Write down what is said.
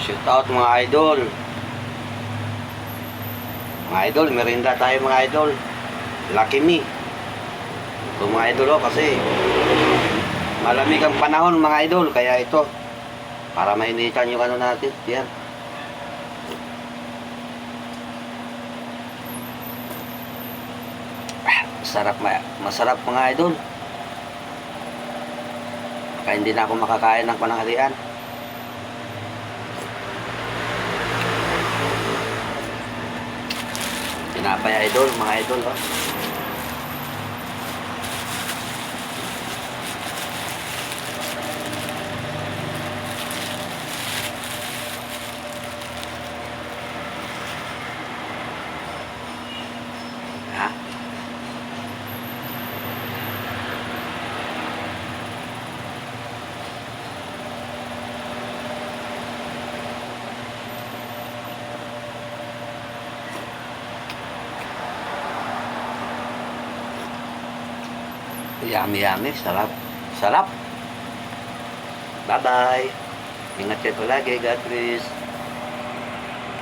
Shout out mga idol. Mga idol, merinda tayo mga idol. Lucky me. Ito mga idol kasi malamig ang panahon mga idol. Kaya ito, para mainitan yung ano natin. Yan. Masarap mga idol. Kaya hindi na ako makakain ng pananghalian. Tinapay idol, mga idol. Oh. Ha? Yummy, sarap. Sarap. Bye-bye. Ingat kayo lagi. God bless.